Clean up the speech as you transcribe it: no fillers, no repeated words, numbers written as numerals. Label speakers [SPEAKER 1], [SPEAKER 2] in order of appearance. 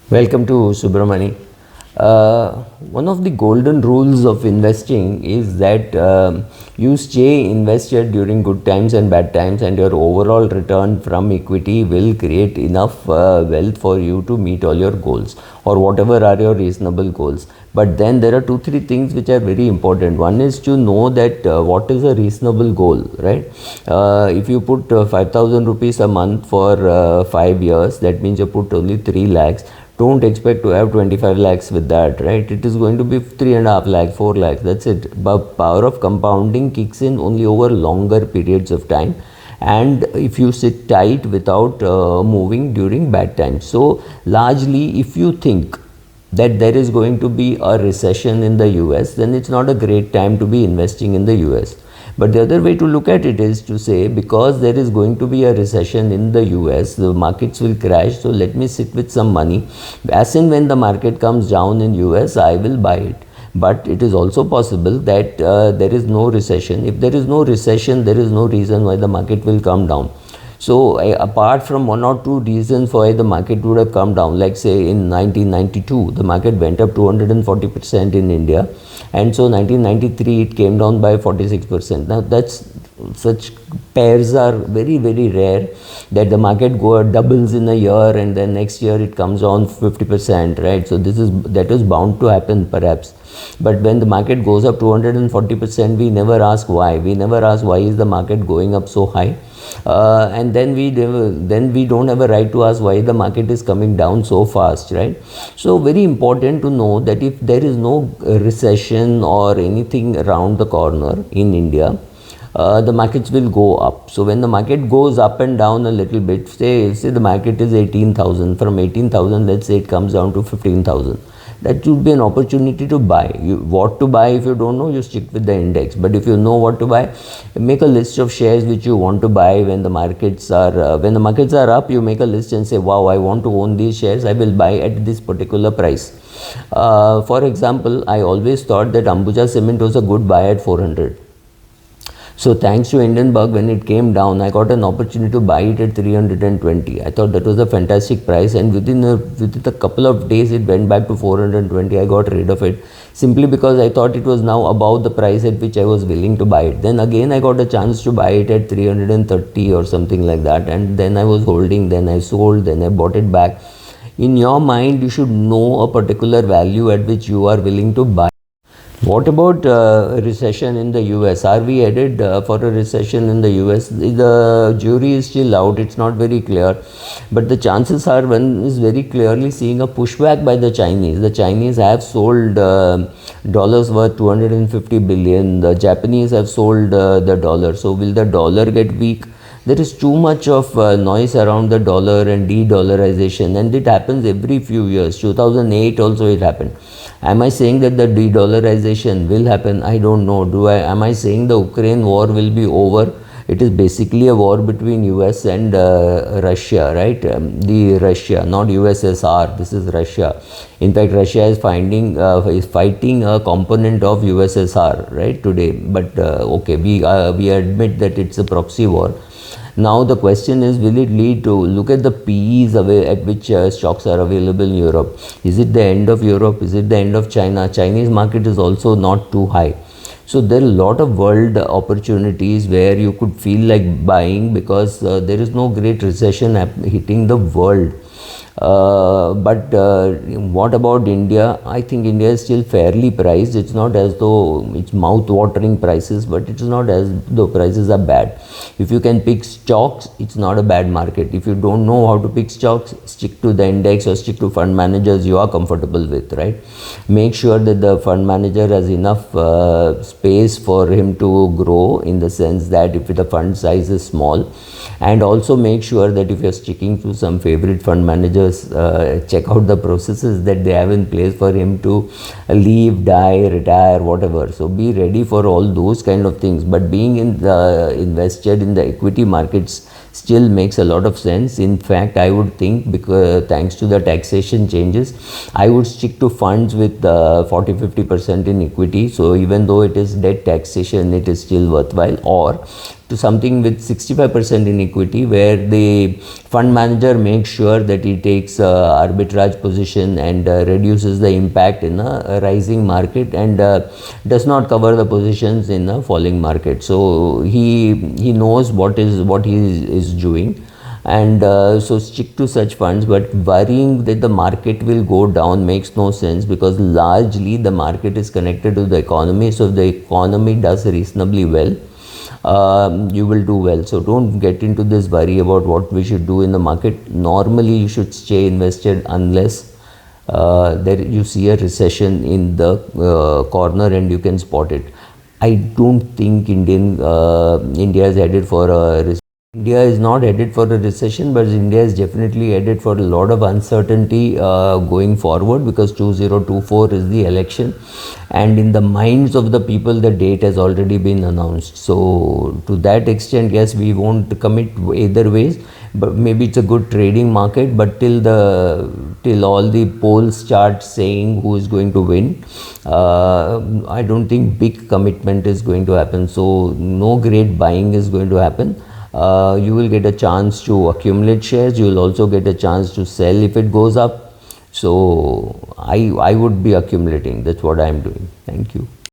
[SPEAKER 1] Welcome to Subramani. One of the golden rules of investing is that you stay invested during good times and bad times, and your overall return from equity will create enough wealth for you to meet all your goals or whatever are your reasonable goals. But then there are 2 3 things which are very important. One is to know that what is a reasonable goal, right? If you put 5,000 rupees a month for 5 years, that means you put only 3 lakhs. Don't expect to have 25 lakhs with that, right? It is going to be 3.5 lakhs, 4 lakhs, that's it. But power of compounding kicks in only over longer periods of time, and if you sit tight without moving during bad times. So largely, if you think that there is going to be a recession in the US, then it's not a great time to be investing in the US. But the other way to look at it is to say, because there is going to be a recession in the US, the markets will crash, so let me sit with some money. As and when the market comes down in US, I will buy it. But it is also possible that there is no recession. If there is no recession, there is no reason why the market will come down. So apart from 1 or 2 reasons why the market would have come down, like say in 1992, the market went up 240% in India, and so 1993 it came down by 46%. Now that's such pairs are very very rare, that the market doubles in a year and then next year it comes down 50%, right? So that is bound to happen perhaps. But when the market goes up 240%, we never ask why. We never ask why is the market going up so high. And then we don't have a right to ask why the market is coming down so fast, right? So very important to know that if there is no recession or anything around the corner in India, the markets will go up. So when the market goes up and down a little bit, say the market is 18,000, from 18,000 let's say it comes down to 15,000, that should be an opportunity to buy. What to buy, if you don't know, you stick with the index. But if you know what to buy, make a list of shares which you want to buy when the markets are up. You make a list and say, wow, I want to own these shares, I will buy at this particular price. For example, I always thought that Ambuja Cement was a good buy at 400. So thanks to Hindenburg, when it came down, I got an opportunity to buy it at 320. I thought that was a fantastic price, and within a couple of days it went back to 420. I got rid of it simply because I thought it was now above the price at which I was willing to buy it. Then again I got a chance to buy it at 330 or something like that, and then I was holding, then I sold, then I bought it back. In your mind, you should know a particular value at which you are willing to buy. What about recession in the US? Are we headed for a recession in the US? The jury is still out, it's not very clear. But the chances are one is very clearly seeing a pushback by the Chinese. The Chinese have sold dollars worth 250 billion. The Japanese have sold the dollar. So will the dollar get weak? There is too much of noise around the dollar and de-dollarization, and it happens every few years. 2008 also it happened. Am I saying that the de-dollarization will happen? I don't know. Am I saying the Ukraine war will be over? It is basically a war between US and Russia, right? The Russia, not USSR. This is Russia. In fact, Russia is fighting a component of USSR, right, today. But okay, we admit that it's a proxy war. Now the question is, will it lead to, look at the PEs at which stocks are available in Europe. Is it the end of Europe? Is it the end of China? Chinese market is also not too high. So there are a lot of world opportunities where you could feel like buying, because there is no great recession hitting the world. But what about India? I think India is still fairly priced. It's not as though it's mouth-watering prices, but it's not as though prices are bad. If you can pick stocks, it's not a bad market. If you don't know how to pick stocks, stick to the index or stick to fund managers you are comfortable with, right? Make sure that the fund manager has enough space for him to grow, in the sense that if the fund size is small, and also make sure that if you're sticking to some favorite fund managers, check out the processes that they have in place for him to leave, die, retire, whatever. So be ready for all those kind of things. But being invested in the equity markets still makes a lot of sense. In fact, I would think, because thanks to the taxation changes, I would stick to funds with 40-50% in equity. So even though it is debt taxation, it is still worthwhile. Or to something with 65% in equity, where the fund manager makes sure that he takes arbitrage position and reduces the impact in a rising market, and does not cover the positions in a falling market. So he knows what he is doing. And so stick to such funds, but worrying that the market will go down makes no sense, because largely the market is connected to the economy. So if the economy does reasonably well, you will do well. So don't get into this worry about what we should do in the market. Normally you should stay invested unless there you see a recession in the corner and you can spot it. I don't think India is headed for a recession. India is not headed for a recession, but India is definitely headed for a lot of uncertainty going forward, because 2024 is the election, and in the minds of the people the date has already been announced. So to that extent, yes, we won't commit either ways, but maybe it's a good trading market. But till all the polls start saying who is going to win, I don't think big commitment is going to happen. So no great buying is going to happen. You will get a chance to accumulate shares. You will also get a chance to sell if it goes up. So I would be accumulating. That's what I am doing. Thank you.